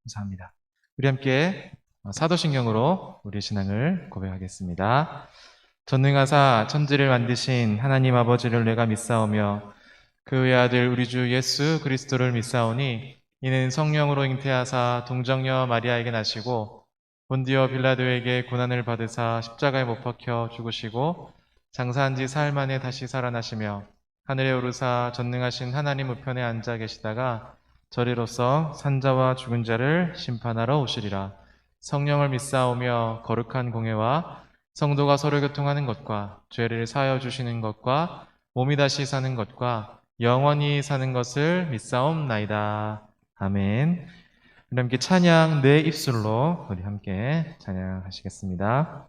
감사합니다. 우리 함께 사도신경으로 우리 신앙을 고백하겠습니다. 전능하사 천지를 만드신 하나님 아버지를 내가 믿사오며 그 외아들 우리 주 예수 그리스도를 믿사오니 이는 성령으로 잉태하사 동정녀 마리아에게 나시고 본디오 빌라도에게 고난을 받으사 십자가에 못 박혀 죽으시고 장사한 지 사흘 만에 다시 살아나시며 하늘에 오르사 전능하신 하나님 우편에 앉아 계시다가 저리로서 산자와 죽은 자를 심판하러 오시리라. 성령을 믿사오며 거룩한 공회와 성도가 서로 교통하는 것과 죄를 사하여 주시는 것과 몸이 다시 사는 것과 영원히 사는 것을 믿사옵나이다. 아멘. 우리 함께 찬양 내 입술로 우리 함께 찬양하시겠습니다.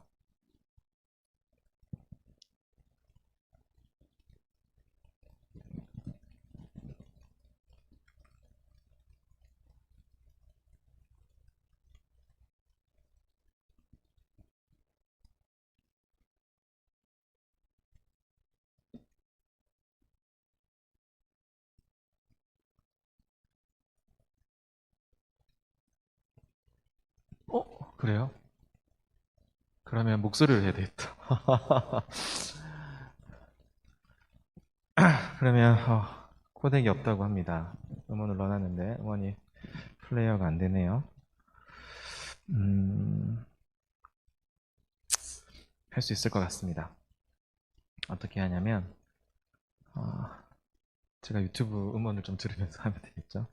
그래요? 그러면 목소리를 해야 되겠다. 그러면 코덱이 없다고 합니다. 음원을 넣어놨는데 음원이 플레이어가 안 되네요. 할 수 있을 것 같습니다. 어떻게 하냐면 제가 유튜브 음원을 좀 들으면서 하면 되겠죠.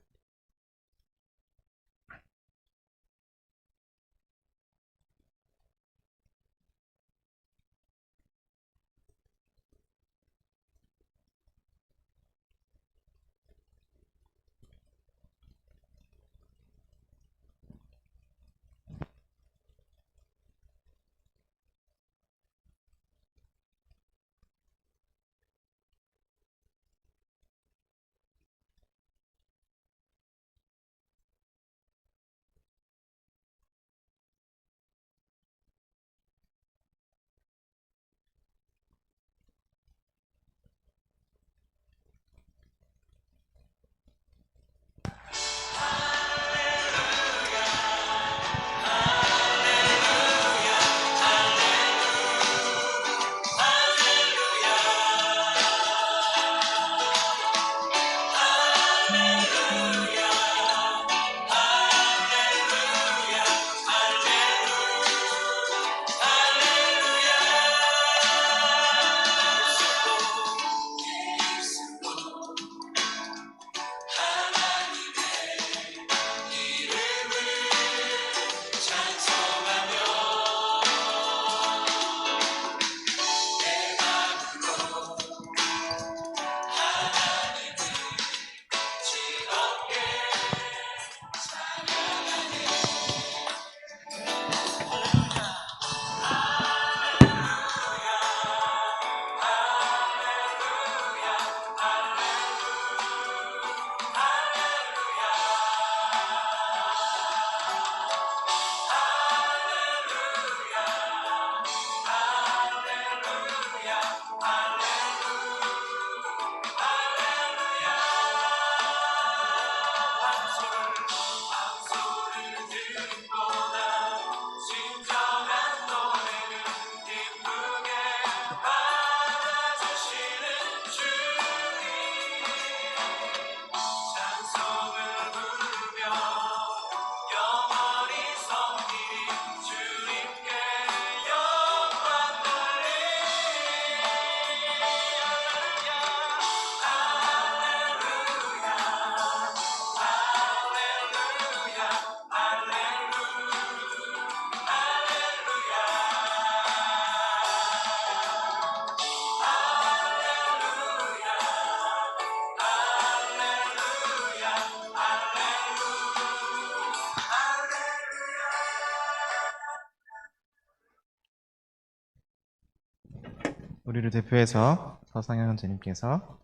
우리를 대표해서 서상현 선생님께서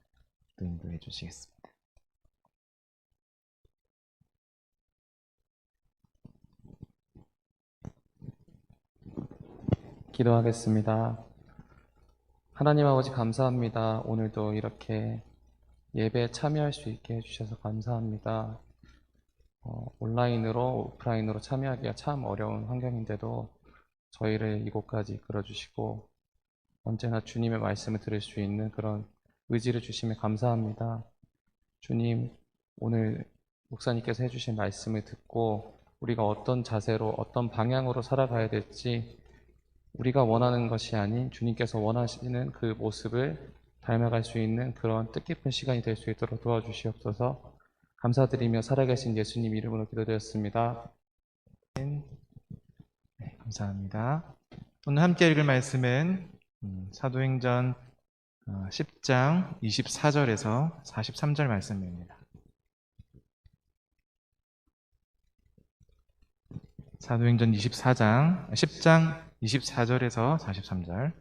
또 인도해 주시겠습니다. 기도하겠습니다. 하나님 아버지 감사합니다. 오늘도 이렇게 예배에 참여할 수 있게 해주셔서 감사합니다. 온라인으로 오프라인으로 참여하기가 참 어려운 환경인데도 저희를 이곳까지 이끌어주시고 언제나 주님의 말씀을 들을 수 있는 그런 의지를 주시며 감사합니다. 주님, 오늘 목사님께서 해주신 말씀을 듣고 우리가 어떤 자세로 어떤 방향으로 살아가야 될지 우리가 원하는 것이 아닌 주님께서 원하시는 그 모습을 닮아갈 수 있는 그런 뜻깊은 시간이 될 수 있도록 도와주시옵소서. 감사드리며 살아계신 예수님 이름으로 기도드렸습니다. 네, 감사합니다. 오늘 함께 읽을 말씀은 사도행전 10장 24절에서 43절 말씀입니다. 사도행전 10장 24절에서 43절.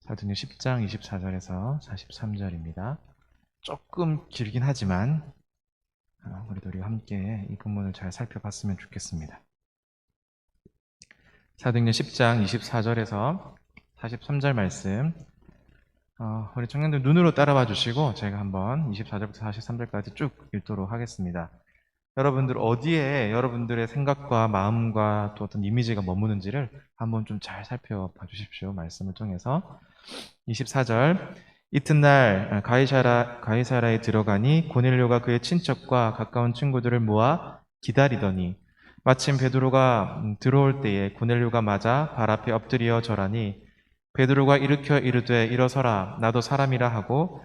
사도행전 10장 24절에서 43절입니다. 조금 길긴 하지만 그래도 우리가 함께 이 본문을 잘 살펴봤으면 좋겠습니다. 사도행전 10장 24절에서 43절 말씀, 우리 청년들 눈으로 따라와 주시고 제가 한번 24절부터 43절까지 쭉 읽도록 하겠습니다. 여러분들 어디에 여러분들의 생각과 마음과 또 어떤 이미지가 머무는지를 한번 좀 잘 살펴봐 주십시오. 말씀을 통해서. 24절, 이튿날 가이사라에 들어가니 고넬료가 그의 친척과 가까운 친구들을 모아 기다리더니 마침 베드로가 들어올 때에 고넬료가 맞아 발 앞에 엎드려 절하니 베드로가 일으켜 이르되 일어서라 나도 사람이라 하고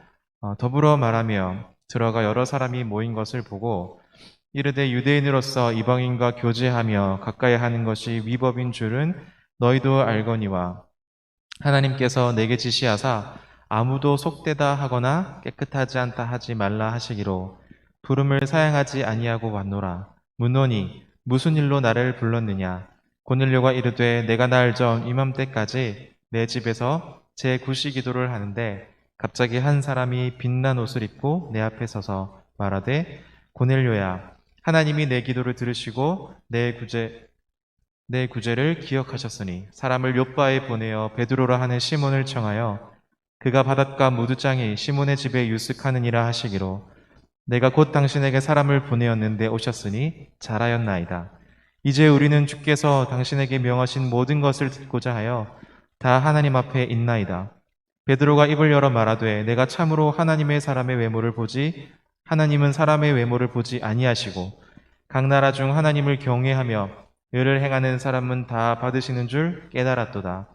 더불어 말하며 들어가 여러 사람이 모인 것을 보고 이르되 유대인으로서 이방인과 교제하며 가까이 하는 것이 위법인 줄은 너희도 알거니와 하나님께서 내게 지시하사 아무도 속되다 하거나 깨끗하지 않다 하지 말라 하시기로 부름을 사양하지 아니하고 왔노라. 묻노니 무슨 일로 나를 불렀느냐? 고넬료가 이르되 내가 날 전 이맘때까지 내 집에서 제 구시 기도를 하는데 갑자기 한 사람이 빛난 옷을 입고 내 앞에 서서 말하되 고넬료야 하나님이 내 기도를 들으시고 내 구제를 기억하셨으니 사람을 욥바에 보내어 베드로라 하는 시몬을 청하여 그가 바닷가 무두장이 시몬의 집에 유숙하느니라 하시기로 내가 곧 당신에게 사람을 보내었는데 오셨으니 잘하였나이다. 이제 우리는 주께서 당신에게 명하신 모든 것을 듣고자 하여 다 하나님 앞에 있나이다. 베드로가 입을 열어 말하되 내가 참으로 하나님의 사람의 외모를 보지 하나님은 사람의 외모를 보지 아니하시고 각 나라 중 하나님을 경외하며 의를 행하는 사람은 다 받으시는 줄 깨달았도다.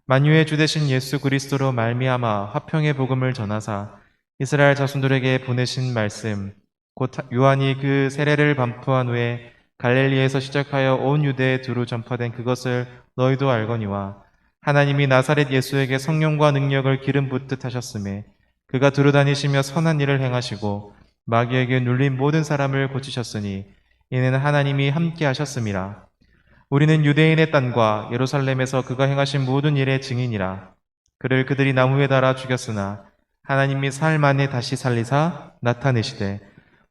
만유의 주 되신 예수 그리스도로 말미암아 화평의 복음을 전하사 이스라엘 자손들에게 보내신 말씀 곧 요한이 그 세례를 반포한 후에 갈릴리에서 시작하여 온 유대에 두루 전파된 그것을 너희도 알거니와 하나님이 나사렛 예수에게 성령과 능력을 기름 붓듯 하셨음에 그가 두루 다니시며 선한 일을 행하시고 마귀에게 눌린 모든 사람을 고치셨으니 이는 하나님이 함께 하셨음이라. 우리는 유대인의 땅과 예루살렘에서 그가 행하신 모든 일의 증인이라. 그를 그들이 나무에 달아 죽였으나 하나님이 사흘 만에 다시 살리사 나타내시되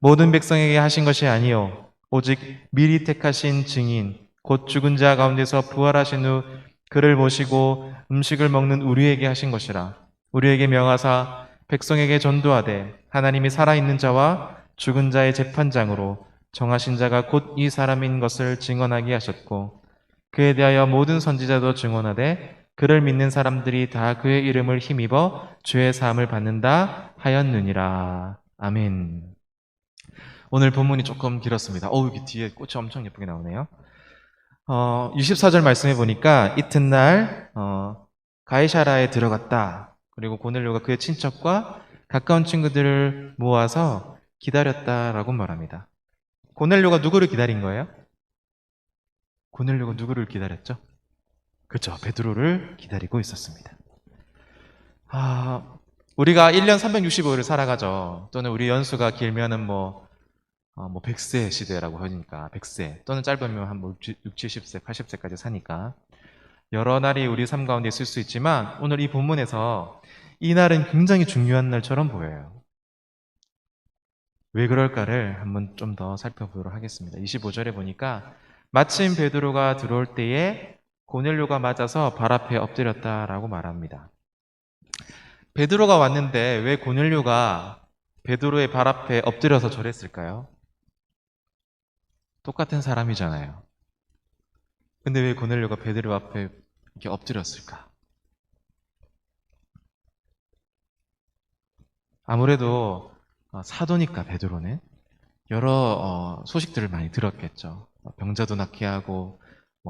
모든 백성에게 하신 것이 아니요 오직 미리 택하신 증인 곧 죽은 자 가운데서 부활하신 후 그를 모시고 음식을 먹는 우리에게 하신 것이라. 우리에게 명하사 백성에게 전도하되 하나님이 살아있는 자와 죽은 자의 재판장으로 정하신 자가 곧 이 사람인 것을 증언하게 하셨고 그에 대하여 모든 선지자도 증언하되 그를 믿는 사람들이 다 그의 이름을 힘입어 죄의 사함을 받는다 하였느니라. 아멘. 오늘 본문이 조금 길었습니다. 여기 뒤에 꽃이 엄청 예쁘게 나오네요. 24절 말씀해 보니까 이튿날 가이사라에 들어갔다. 그리고 고넬료가 그의 친척과 가까운 친구들을 모아서 기다렸다라고 말합니다. 고넬료가 누구를 기다린 거예요? 고넬료가 누구를 기다렸죠? 그렇죠. 베드로를 기다리고 있었습니다. 우리가 1년 365일을 살아가죠. 또는 우리 연수가 길면은 100세 시대라고 하니까 100세 또는 짧으면 한 6, 70세, 80세까지 사니까 여러 날이 우리 삶 가운데 있을 수 있지만 오늘 이 본문에서 이 날은 굉장히 중요한 날처럼 보여요. 왜 그럴까를 한번 좀 더 살펴보도록 하겠습니다. 25절에 보니까 마침 베드로가 들어올 때에 고넬료가 맞아서 발 앞에 엎드렸다라고 말합니다. 베드로가 왔는데 왜 고넬료가 베드로의 발 앞에 엎드려서 절했을까요? 똑같은 사람이잖아요. 근데 왜 고넬료가 베드로 앞에 이렇게 엎드렸을까? 아무래도 사도니까 베드로는 여러 소식들을 많이 들었겠죠. 병자도 낫게 하고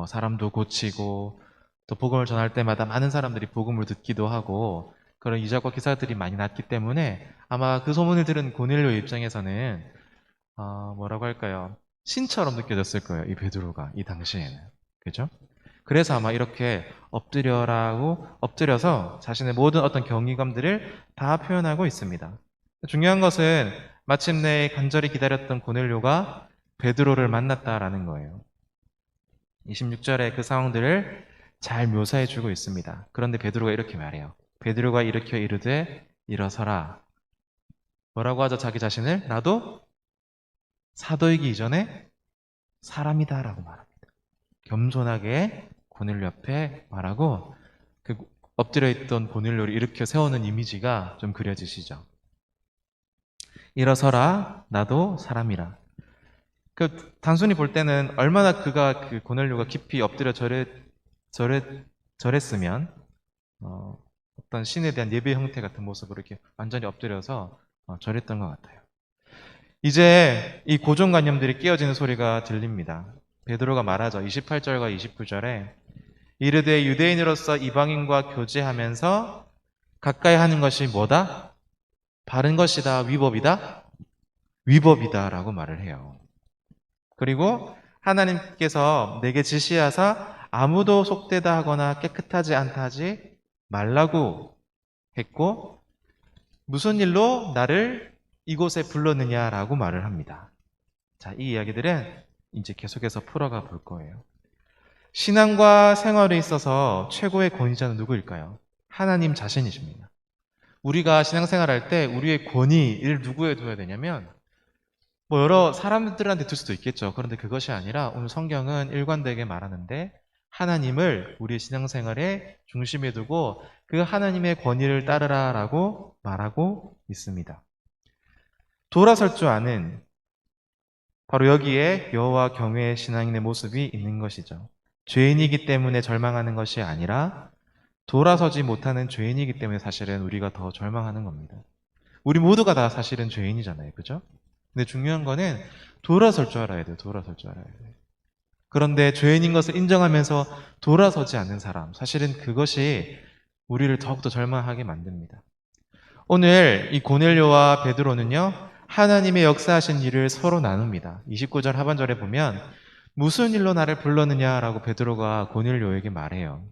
사람도 고치고 또 복음을 전할 때마다 많은 사람들이 복음을 듣기도 하고 그런 이적과 기사들이 많이 났기 때문에 아마 그 소문을 들은 고넬료 입장에서는 뭐라고 할까요? 신처럼 느껴졌을 거예요. 이 베드로가 이 당시에는. 그죠? 그래서 아마 이렇게 엎드려서 자신의 모든 어떤 경이감들을 다 표현하고 있습니다. 중요한 것은 마침내 간절히 기다렸던 고넬료가 베드로를 만났다라는 거예요. 26절에 그 상황들을 잘 묘사해 주고 있습니다. 그런데 베드로가 이렇게 말해요. 베드로가 일으켜 이르되 일어서라. 뭐라고 하죠? 자기 자신을 나도 사도이기 이전에 사람이다 라고 말합니다. 겸손하게 고넬료 앞에 말하고 그 엎드려 있던 고넬료를 일으켜 세우는 이미지가 좀 그려지시죠. 일어서라 나도 사람이라. 그 단순히 볼 때는 얼마나 그가 그 고넬료가 깊이 엎드려 절했으면 어떤 신에 대한 예배 형태 같은 모습으로 이렇게 완전히 엎드려서 절했던 것 같아요. 이제 이 고정관념들이 깨어지는 소리가 들립니다. 베드로가 말하죠. 28절과 29절에 이르되 유대인으로서 이방인과 교제하면서 가까이 하는 것이 뭐다? 바른 것이다, 위법이다? 위법이다 라고 말을 해요. 그리고 하나님께서 내게 지시하사 아무도 속되다 하거나 깨끗하지 않다 하지 말라고 했고 무슨 일로 나를 이곳에 불렀느냐라고 말을 합니다. 자, 이 이야기들은 이제 계속해서 풀어가 볼 거예요. 신앙과 생활에 있어서 최고의 권위자는 누구일까요? 하나님 자신이십니다. 우리가 신앙생활할 때 우리의 권위를 누구에 둬야 되냐면 뭐 여러 사람들한테 둘 수도 있겠죠. 그런데 그것이 아니라 오늘 성경은 일관되게 말하는데 하나님을 우리의 신앙생활의 중심에 두고 그 하나님의 권위를 따르라라고 말하고 있습니다. 돌아설 줄 아는 바로 여기에 여호와 경외의 신앙인의 모습이 있는 것이죠. 죄인이기 때문에 절망하는 것이 아니라 돌아서지 못하는 죄인이기 때문에 사실은 우리가 더 절망하는 겁니다. 우리 모두가 다 사실은 죄인이잖아요. 그죠? 근데 중요한 거는 돌아설 줄 알아야 돼요. 돌아설 줄 알아야 돼요. 그런데 죄인인 것을 인정하면서 돌아서지 않는 사람, 사실은 그것이 우리를 더욱더 절망하게 만듭니다. 오늘 이 고넬료와 베드로는요, 하나님의 역사하신 일을 서로 나눕니다. 29절 하반절에 보면 무슨 일로 나를 불렀느냐라고 베드로가 고넬료에게 말해요.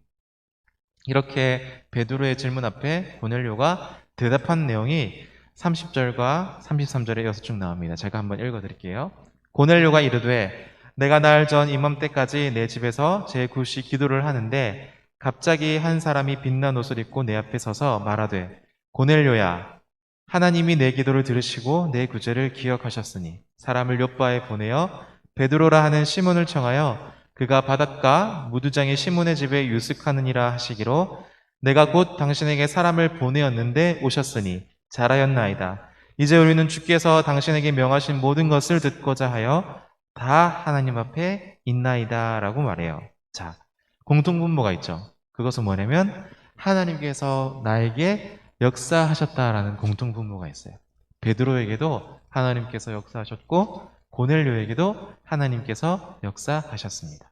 이렇게 베드로의 질문 앞에 고넬료가 대답한 내용이 30절과 33절에 이어서 쭉 나옵니다. 제가 한번 읽어드릴게요. 고넬료가 이르되 내가 날 전 이맘때까지 내 집에서 제9시 기도를 하는데 갑자기 한 사람이 빛난 옷을 입고 내 앞에 서서 말하되 고넬료야 하나님이 내 기도를 들으시고 내 구제를 기억하셨으니 사람을 요바에 보내어 베드로라 하는 시몬을 청하여 그가 바닷가 무두장의 시몬의 집에 유숙하느니라 하시기로 내가 곧 당신에게 사람을 보내었는데 오셨으니 잘하였나이다. 이제 우리는 주께서 당신에게 명하신 모든 것을 듣고자 하여 다 하나님 앞에 있나이다 라고 말해요. 자, 공통분모가 있죠. 그것은 뭐냐면 하나님께서 나에게 역사하셨다라는 공통분모가 있어요. 베드로에게도 하나님께서 역사하셨고 고넬료에게도 하나님께서 역사하셨습니다.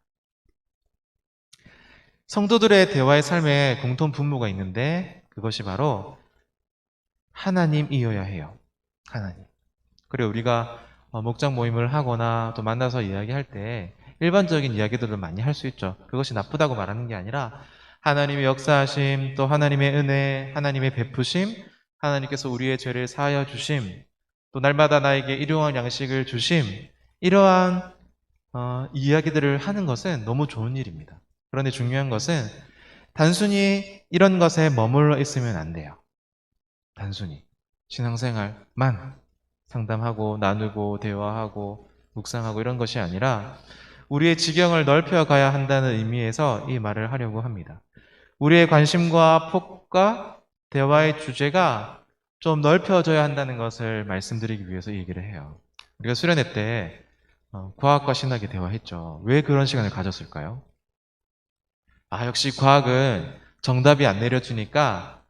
성도들의 대화의 삶에 공통분모가 있는데 그것이 바로 하나님이어야 해요. 하나님. 그리고 우리가 목장 모임을 하거나 또 만나서 이야기할 때 일반적인 이야기들을 많이 할 수 있죠. 그것이 나쁘다고 말하는 게 아니라 하나님의 역사하심, 또 하나님의 은혜, 하나님의 베푸심, 하나님께서 우리의 죄를 사하여 주심, 또 날마다 나에게 일용할 양식을 주심, 이러한 이야기들을 하는 것은 너무 좋은 일입니다. 그런데 중요한 것은 단순히 이런 것에 머물러 있으면 안 돼요. 단순히 신앙생활만 상담하고 나누고 대화하고 묵상하고 이런 것이 아니라 우리의 지경을 넓혀가야 한다는 의미에서 이 말을 하려고 합니다. 우리의 관심과 폭과 대화의 주제가 좀 넓혀져야 한다는 것을 말씀드리기 위해서 이 얘기를 해요. 우리가 수련회 때 과학과 신학이 대화했죠. 왜 그런 시간을 가졌을까요? 역시 과학은 정답이 안 내려주니까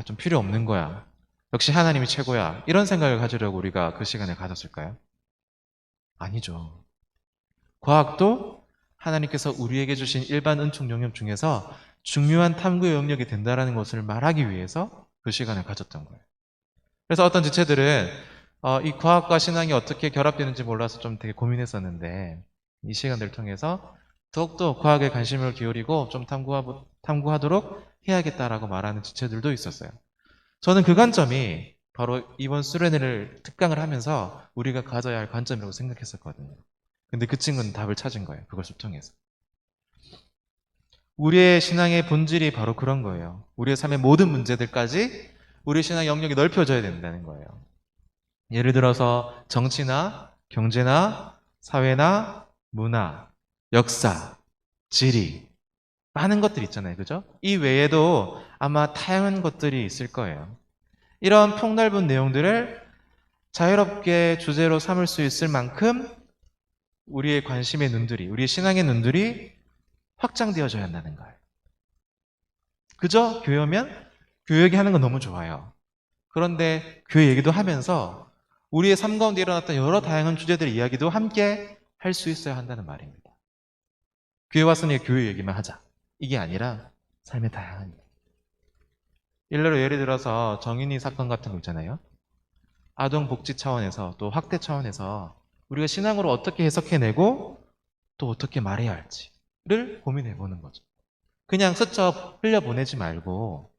좀 필요 없는 거야. 역시 하나님이 최고야. 이런 생각을 가지려고 우리가 그 시간을 가졌을까요? 아니죠. 과학도 하나님께서 우리에게 주신 일반 은총 영역 중에서 중요한 탐구의 영역이 된다는 것을 말하기 위해서 그 시간을 가졌던 거예요. 그래서 어떤 지체들은 이 과학과 신앙이 어떻게 결합되는지 몰라서 좀 되게 고민했었는데 이 시간들을 통해서 더욱더 과학에 관심을 기울이고 좀 탐구하도록 해야겠다라고 말하는 지체들도 있었어요. 저는 그 관점이 바로 이번 수련회를 특강을 하면서 우리가 가져야 할 관점이라고 생각했었거든요. 근데 그 친구는 답을 찾은 거예요. 그것을 통해서. 우리의 신앙의 본질이 바로 그런 거예요. 우리의 삶의 모든 문제들까지 우리의 신앙의 영역이 넓혀져야 된다는 거예요. 예를 들어서 정치나 경제나 사회나 문화, 역사, 지리, 많은 것들이 있잖아요. 그죠? 이 외에도 아마 다양한 것들이 있을 거예요. 이런 폭넓은 내용들을 자유롭게 주제로 삼을 수 있을 만큼 우리의 관심의 눈들이, 우리의 신앙의 눈들이 확장되어져야 한다는 거예요. 그저 교회 오면 교회 얘기하는 건 너무 좋아요. 그런데 교회 얘기도 하면서 우리의 삶 가운데 일어났던 여러 다양한 주제들의 이야기도 함께 할 수 있어야 한다는 말입니다. 교회 왔으니 교회 얘기만 하자. 이게 아니라 삶의 다양한 얘기. 일례로 예를 들어서 정인이 사건 같은 거 있잖아요. 아동 복지 차원에서 또 학대 차원에서 우리가 신앙으로 어떻게 해석해내고 또 어떻게 말해야 할지를 고민해 보는 거죠. 그냥 스쳐 흘려보내지 말고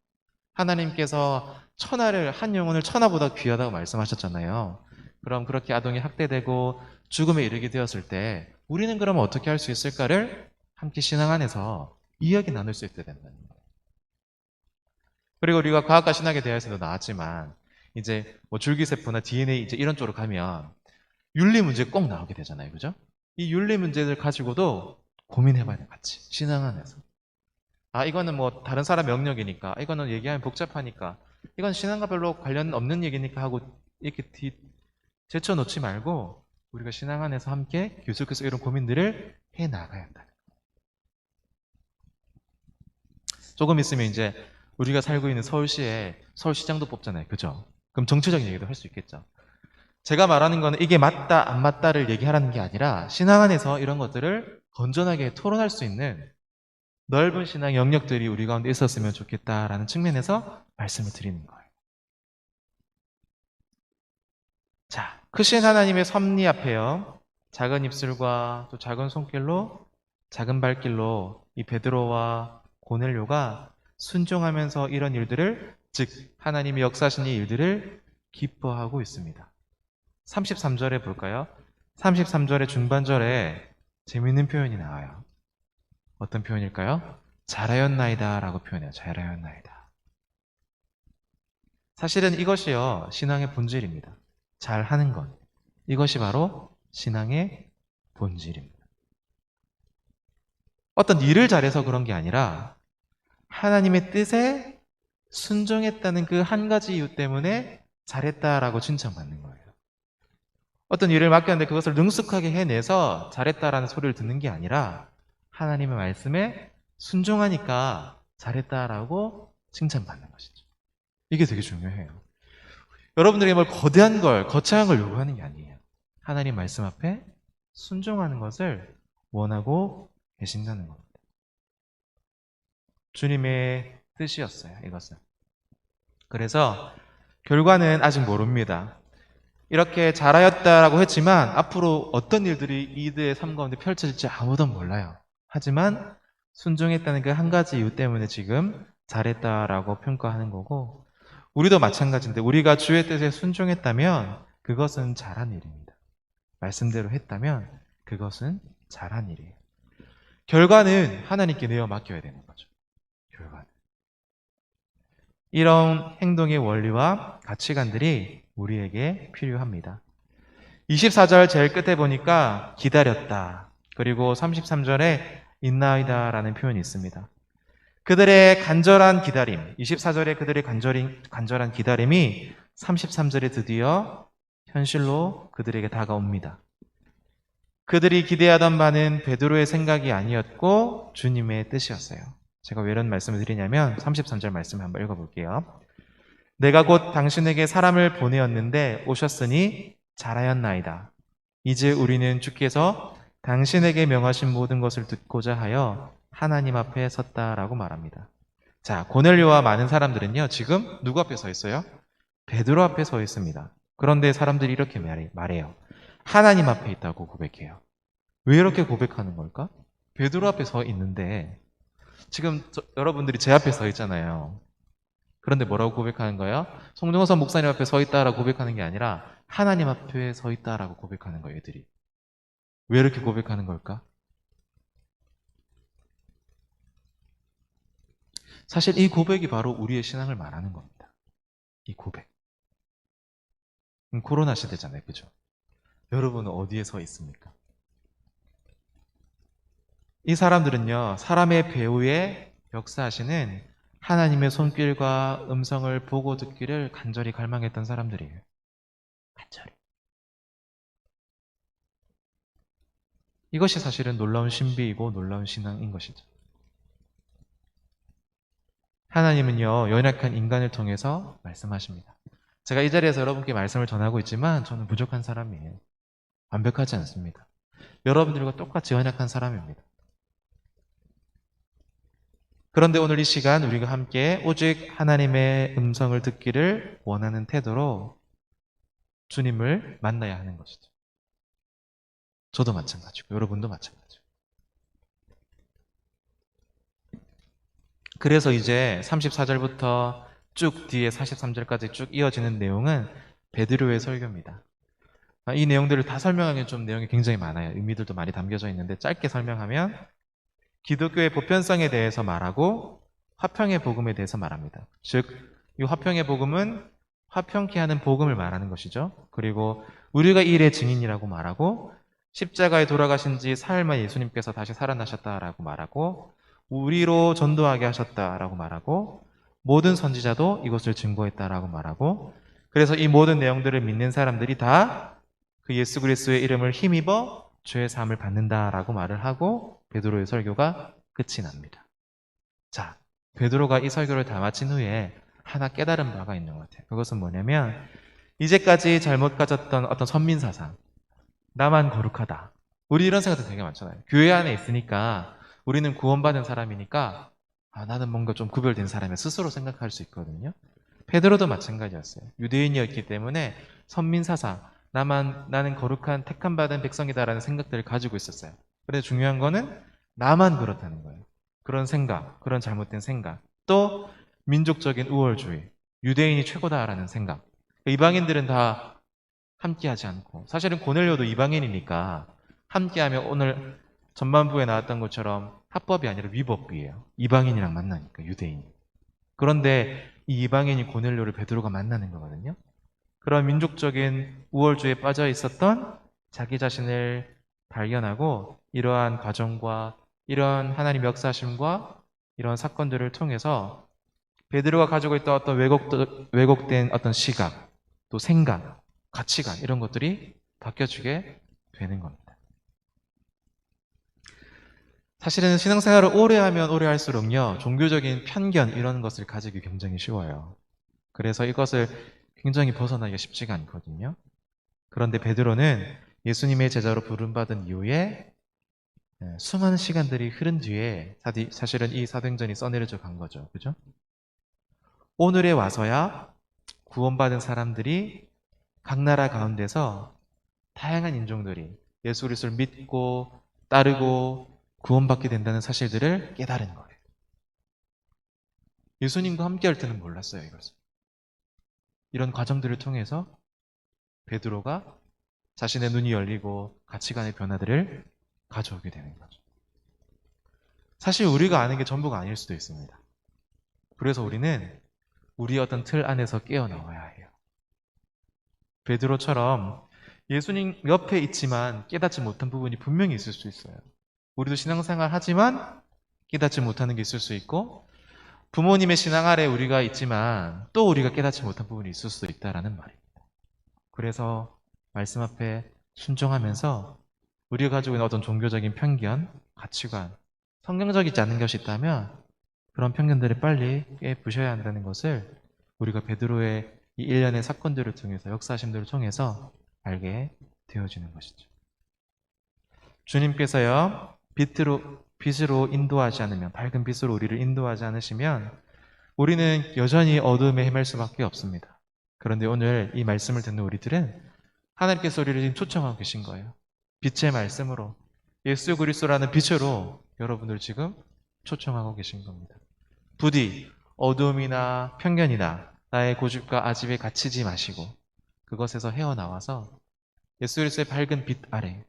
하나님께서 천하를 한 영혼을 천하보다 귀하다고 말씀하셨잖아요. 그럼 그렇게 아동이 학대되고 죽음에 이르게 되었을 때 우리는 그러면 어떻게 할 수 있을까를 함께 신앙 안에서 이야기 나눌 수 있게 된다는 거예요. 그리고 우리가 과학과 신학에 대해서도 나왔지만 이제 뭐 줄기세포나 DNA 이제 이런 쪽으로 가면 윤리 문제 꼭 나오게 되잖아요. 그죠? 이 윤리 문제들 가지고도 고민해봐야 돼, 같이. 신앙 안에서. 아, 이거는 뭐 다른 사람 영역이니까, 이거는 얘기하면 복잡하니까, 이건 신앙과 별로 관련 없는 얘기니까 하고 이렇게 제쳐놓지 말고 우리가 신앙 안에서 함께 계속해서 이런 고민들을 해 나가야 한다. 조금 있으면 이제 우리가 살고 있는 서울시에 서울시장도 뽑잖아요. 그죠? 그럼 정치적인 얘기도 할 수 있겠죠. 제가 말하는 거는 이게 맞다, 안 맞다를 얘기하라는 게 아니라 신앙 안에서 이런 것들을 건전하게 토론할 수 있는 넓은 신앙 영역들이 우리 가운데 있었으면 좋겠다라는 측면에서 말씀을 드리는 거예요. 자, 크신 하나님의 섭리 앞에요. 작은 입술과 또 작은 손길로, 작은 발길로 이 베드로와 고넬료가 순종하면서 이런 일들을, 즉 하나님이 역사하신 이 일들을 기뻐하고 있습니다. 33절에 볼까요? 33절의 중반절에 재미있는 표현이 나와요. 어떤 표현일까요? 잘하였나이다 라고 표현해요. 잘하였나이다. 사실은 이것이요, 신앙의 본질입니다. 잘하는 것. 이것이 바로 신앙의 본질입니다. 어떤 일을 잘해서 그런 게 아니라 하나님의 뜻에 순종했다는 그 한 가지 이유 때문에 잘했다라고 칭찬받는 거예요. 어떤 일을 맡겼는데 그것을 능숙하게 해내서 잘했다라는 소리를 듣는 게 아니라 하나님의 말씀에 순종하니까 잘했다라고 칭찬받는 것이죠. 이게 되게 중요해요. 여러분들에게 뭘 거대한 걸, 거창한 걸 요구하는 게 아니에요. 하나님 말씀 앞에 순종하는 것을 원하고 계신다는 겁니다. 주님의 뜻이었어요, 이것은. 그래서 결과는 아직 모릅니다. 이렇게 잘하였다라고 했지만 앞으로 어떤 일들이 이들의 삶 가운데 펼쳐질지 아무도 몰라요. 하지만 순종했다는 그 한 가지 이유 때문에 지금 잘했다라고 평가하는 거고, 우리도 마찬가지인데 우리가 주의 뜻에 순종했다면 그것은 잘한 일입니다. 말씀대로 했다면 그것은 잘한 일이에요. 결과는 하나님께 내어 맡겨야 되는 거죠. 결과는. 이런 행동의 원리와 가치관들이 우리에게 필요합니다. 24절 제일 끝에 보니까 기다렸다. 그리고 33절에 있나이다 라는 표현이 있습니다. 그들의 간절한 기다림, 24절에 그들의 간절한 기다림이 33절에 드디어 현실로 그들에게 다가옵니다. 그들이 기대하던 바는 베드로의 생각이 아니었고 주님의 뜻이었어요. 제가 왜 이런 말씀을 드리냐면 33절 말씀을 한번 읽어볼게요. 내가 곧 당신에게 사람을 보내었는데 오셨으니 잘하였나이다. 이제 우리는 주께서 당신에게 명하신 모든 것을 듣고자 하여 하나님 앞에 섰다라고 말합니다. 자, 고넬료와 많은 사람들은요, 지금 누구 앞에 서 있어요? 베드로 앞에 서 있습니다. 그런데 사람들이 이렇게 말해요. 하나님 앞에 있다고 고백해요. 왜 이렇게 고백하는 걸까? 베드로 앞에 서 있는데 지금 여러분들이 제 앞에 서 있잖아요. 그런데 뭐라고 고백하는 거예요? 송정선 목사님 앞에 서 있다라고 고백하는 게 아니라 하나님 앞에 서 있다라고 고백하는 거예요, 애들이. 왜 이렇게 고백하는 걸까? 사실 이 고백이 바로 우리의 신앙을 말하는 겁니다. 이 고백. 코로나 시대잖아요. 그죠? 여러분은 어디에 서 있습니까? 이 사람들은요, 사람의 배후에 역사하시는 하나님의 손길과 음성을 보고 듣기를 간절히 갈망했던 사람들이에요. 간절히. 이것이 사실은 놀라운 신비이고 놀라운 신앙인 것이죠. 하나님은요, 연약한 인간을 통해서 말씀하십니다. 제가 이 자리에서 여러분께 말씀을 전하고 있지만 저는 부족한 사람이에요. 완벽하지 않습니다. 여러분들과 똑같이 연약한 사람입니다. 그런데 오늘 이 시간 우리가 함께 오직 하나님의 음성을 듣기를 원하는 태도로 주님을 만나야 하는 것이죠. 저도 마찬가지고 여러분도 마찬가지고. 그래서 이제 34절부터 쭉 뒤에 43절까지 쭉 이어지는 내용은 베드로의 설교입니다. 이 내용들을 다 설명하기엔 좀 내용이 굉장히 많아요. 의미들도 많이 담겨져 있는데 짧게 설명하면 기독교의 보편성에 대해서 말하고 화평의 복음에 대해서 말합니다. 즉, 이 화평의 복음은 화평케 하는 복음을 말하는 것이죠. 그리고 우리가 이 일의 증인이라고 말하고 십자가에 돌아가신 지 사흘 만에 예수님께서 다시 살아나셨다라고 말하고 우리로 전도하게 하셨다라고 말하고 모든 선지자도 이것을 증거했다라고 말하고 그래서 이 모든 내용들을 믿는 사람들이 다 그 예수 그리스도의 이름을 힘입어 죄의 사함을 받는다라고 말을 하고 베드로의 설교가 끝이 납니다. 자, 베드로가 이 설교를 다 마친 후에 하나 깨달은 바가 있는 것 같아요. 그것은 뭐냐면 이제까지 잘못 가졌던 어떤 선민사상, 나만 거룩하다. 우리 이런 생각도 되게 많잖아요. 교회 안에 있으니까 우리는 구원받은 사람이니까 나는 뭔가 좀 구별된 사람이 스스로 생각할 수 있거든요. 베드로도 마찬가지였어요. 유대인이었기 때문에 선민사상, 나는 거룩한 택함 받은 백성이다라는 생각들을 가지고 있었어요. 그런데 중요한 거는 나만 그렇다는 거예요. 그런 생각, 그런 잘못된 생각. 또 민족적인 우월주의, 유대인이 최고다라는 생각. 이방인들은 다 함께하지 않고 사실은 고넬료도 이방인이니까 함께하면 오늘 전반부에 나왔던 것처럼 합법이 아니라 위법이에요. 이방인이랑 만나니까 유대인이. 그런데 이 이방인이 고넬료를 베드로가 만나는 거거든요. 그런 민족적인 우월주의에 빠져 있었던 자기 자신을 발견하고 이러한 과정과 이러한 하나님 역사심과 이러한 사건들을 통해서 베드로가 가지고 있던 어떤 왜곡된 어떤 시각, 또 생각, 가치관 이런 것들이 바뀌어지게 되는 겁니다. 사실은 신앙생활을 오래 하면 오래 할수록요, 종교적인 편견 이런 것을 가지기 굉장히 쉬워요. 그래서 이것을 굉장히 벗어나기가 쉽지가 않거든요. 그런데 베드로는 예수님의 제자로 부름받은 이후에 수많은 시간들이 흐른 뒤에 사실은 이 사도행전이 써내려져 간 거죠. 그죠? 오늘에 와서야 구원받은 사람들이 각 나라 가운데서 다양한 인종들이 예수 그리스도를 믿고 따르고 구원받게 된다는 사실들을 깨달은 거예요. 예수님과 함께 할 때는 몰랐어요, 이것을. 이런 과정들을 통해서 베드로가 자신의 눈이 열리고 가치관의 변화들을 가져오게 되는 거죠. 사실 우리가 아는 게 전부가 아닐 수도 있습니다. 그래서 우리는 우리의 어떤 틀 안에서 깨어나와야 해요. 베드로처럼 예수님 옆에 있지만 깨닫지 못한 부분이 분명히 있을 수 있어요. 우리도 신앙생활 하지만 깨닫지 못하는 게 있을 수 있고 부모님의 신앙 아래 우리가 있지만 또 우리가 깨닫지 못한 부분이 있을 수도 있다라는 말입니다. 그래서 말씀 앞에 순종하면서 우리가 가지고 있는 어떤 종교적인 편견, 가치관, 성경적이지 않은 것이 있다면 그런 편견들을 빨리 깨부셔야 한다는 것을 우리가 베드로의 이 일련의 사건들을 통해서 역사심들을 통해서 알게 되어지는 것이죠. 주님께서요 빛으로 인도하지 않으면 밝은 빛으로 우리를 인도하지 않으시면 우리는 여전히 어둠에 헤맬 수밖에 없습니다. 그런데 오늘 이 말씀을 듣는 우리들은 하나님께서 우리를 지금 초청하고 계신 거예요. 빛의 말씀으로 예수 그리스도라는 빛으로 여러분들 지금 초청하고 계신 겁니다. 부디 어둠이나 편견이나 나의 고집과 아집에 갇히지 마시고 그것에서 헤어나와서 예수 그리스도의 밝은 빛 아래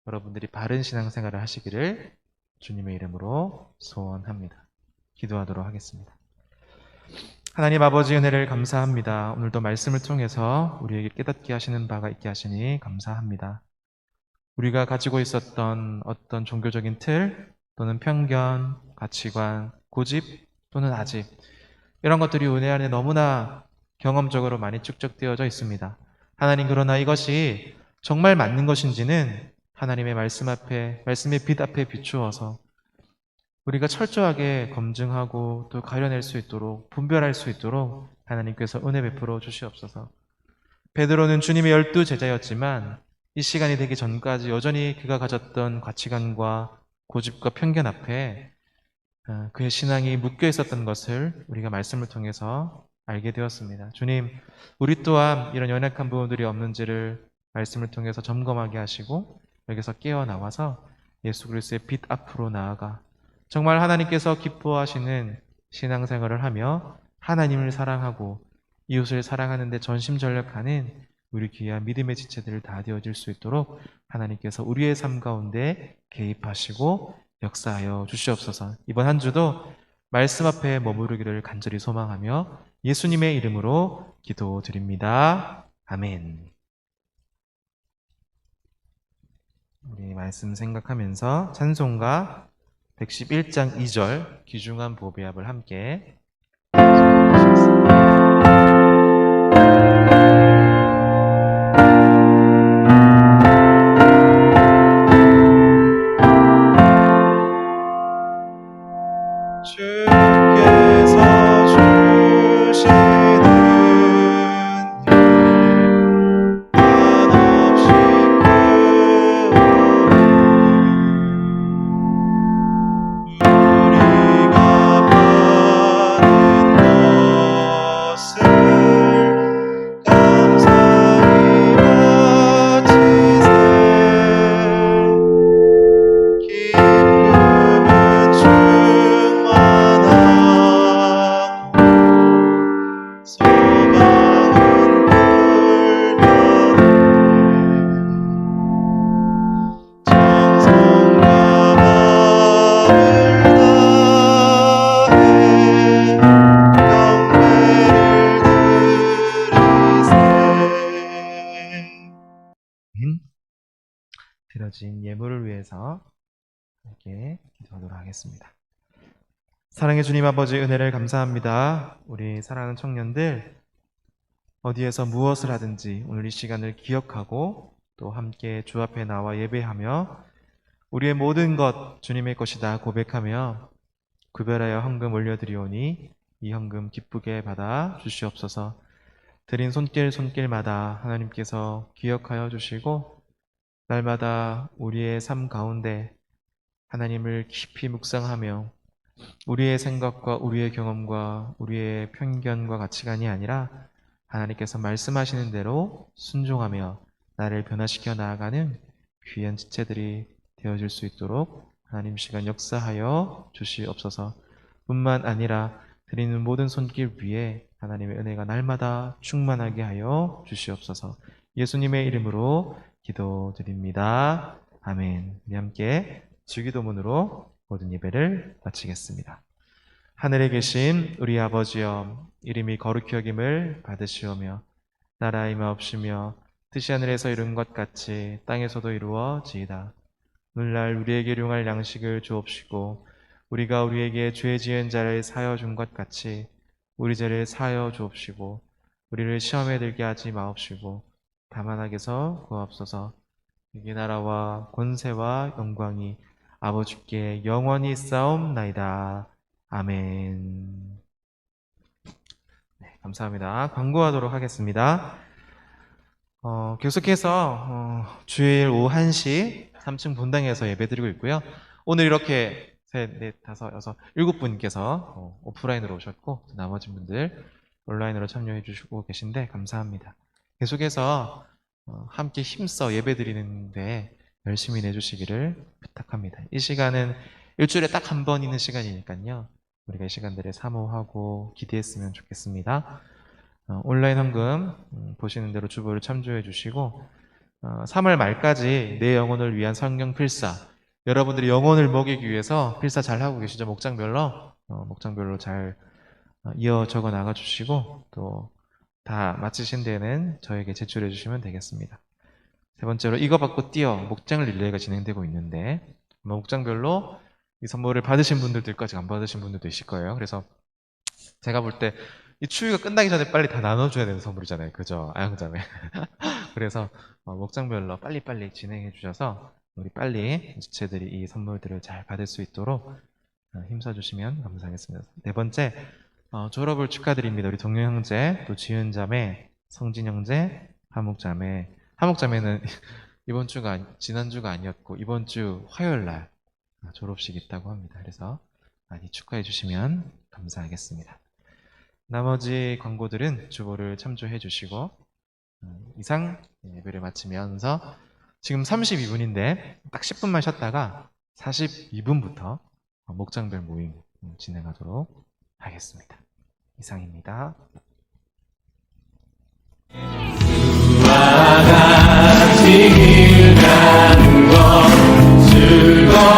여러분들이 바른 신앙생활을 하시기를 주님의 이름으로 소원합니다. 기도하도록 하겠습니다. 하나님 아버지 은혜를 감사합니다. 오늘도 말씀을 통해서 우리에게 깨닫게 하시는 바가 있게 하시니 감사합니다. 우리가 가지고 있었던 어떤 종교적인 틀 또는 편견, 가치관, 고집 또는 아집 이런 것들이 은혜 안에 너무나 경험적으로 많이 축적되어져 있습니다. 하나님, 그러나 이것이 정말 맞는 것인지는 하나님의 말씀 앞에, 말씀의 빛 앞에 비추어서 우리가 철저하게 검증하고 또 가려낼 수 있도록, 분별할 수 있도록 하나님께서 은혜 베풀어 주시옵소서. 베드로는 주님의 12제자였지만 이 시간이 되기 전까지 여전히 그가 가졌던 가치관과 고집과 편견 앞에 그의 신앙이 묶여 있었던 것을 우리가 말씀을 통해서 알게 되었습니다. 주님, 우리 또한 이런 연약한 부분들이 없는지를 말씀을 통해서 점검하게 하시고 여기서 깨어나와서 예수 그리스도의 빛 앞으로 나아가 정말 하나님께서 기뻐하시는 신앙생활을 하며 하나님을 사랑하고 이웃을 사랑하는 데 전심전력하는 우리 귀한 믿음의 지체들을 다 되어질 수 있도록 하나님께서 우리의 삶 가운데 개입하시고 역사하여 주시옵소서. 이번 한 주도 말씀 앞에 머무르기를 간절히 소망하며 예수님의 이름으로 기도드립니다. 아멘. 우리 말씀 생각하면서 찬송가 111장 2절 귀중한 보배합을 함께 주께서 주시는 한없이 우리가 받은 것을 감사히 바치세. 기쁨은 충만하고 소망은 불변해 정성과 마음을 다해 경배를 드려진 예물을 위해서 함께 기도하도록 하겠습니다. 사랑의 주님 아버지, 은혜를 감사합니다. 우리 사랑하는 청년들 어디에서 무엇을 하든지 오늘 이 시간을 기억하고 또 함께 주 앞에 나와 예배하며 우리의 모든 것 주님의 것이다 고백하며 구별하여 헌금 올려드리오니 이 헌금 기쁘게 받아 주시옵소서. 드린 손길마다 하나님께서 기억하여 주시고 날마다 우리의 삶 가운데 하나님을 깊이 묵상하며 우리의 생각과 우리의 경험과 우리의 편견과 가치관이 아니라 하나님께서 말씀하시는 대로 순종하며 나를 변화시켜 나아가는 귀한 지체들이 되어질 수 있도록 하나님 시간 역사하여 주시옵소서. 뿐만 아니라 드리는 모든 손길 위에 하나님의 은혜가 날마다 충만하게 하여 주시옵소서. 예수님의 이름으로 기도드립니다. 아멘. 우리 함께 주기도문으로 모든 예배를 마치겠습니다. 하늘에 계신 우리 아버지여, 이름이 거룩히 여김을 받으시오며 나라의 임하옵시며 뜻이 하늘에서 이룬 것 같이 땅에서도 이루어지이다. 오늘날 우리에게 일용할 양식을 주옵시고 우리가 우리에게 죄 지은 자를 사하여 준 것 같이 우리 죄를 사하여 주옵시고 우리를 시험에 들게 하지 마옵시고 다만 악에서 구하옵소서. 이게 나라와 권세와 영광이 아버지께 영원히 있사옵나이다. 아멘. 네, 감사합니다. 광고하도록 하겠습니다. 계속해서 주일 오후 1시 3층 본당에서 예배드리고 있고요. 오늘 이렇게 셋, 넷, 다섯, 여섯, 7분께서 오프라인으로 오셨고 나머지 분들 온라인으로 참여해 주시고 계신데 감사합니다. 계속해서 함께 힘써 예배드리는데 열심히 내주시기를 부탁합니다. 이 시간은 일주일에 딱 한 번 있는 시간이니까요. 우리가 이 시간들에 사모하고 기대했으면 좋겠습니다. 온라인 헌금 보시는 대로 주보를 참조해 주시고 3월 말까지 내 영혼을 위한 성경 필사, 여러분들이 영혼을 먹이기 위해서 필사 잘 하고 계시죠? 목장별로 잘 이어 적어 나가 주시고 또 다 마치신 데는 저에게 제출해 주시면 되겠습니다. 세 번째로 이거 받고 뛰어 목장 릴레이가 진행되고 있는데 목장별로 이 선물을 받으신 분들도 있고 아직 안 받으신 분들도 있을 거예요. 그래서 제가 볼 때 이 추위가 끝나기 전에 빨리 다 나눠줘야 되는 선물이잖아요. 그죠? 아영자매. 그래서 목장별로 빨리빨리 진행해 주셔서 우리 빨리 주체들이 이 선물들을 잘 받을 수 있도록 힘써 주시면 감사하겠습니다. 네 번째, 졸업을 축하드립니다. 우리 동료 형제, 또 지은 자매, 성진 형제, 하목 자매. 하목 자매는 이번 주가 지난 주가 아니었고 이번 주 화요일 날 졸업식 있다고 합니다. 그래서 많이 축하해 주시면 감사하겠습니다. 나머지 광고들은 주보를 참조해 주시고 이상 예배를 마치면서 지금 32분인데 딱 10분만 쉬었다가 42분부터 목장별 모임 진행하도록 하겠습니다. 이상입니다. 같이 길 가는 것 즐거워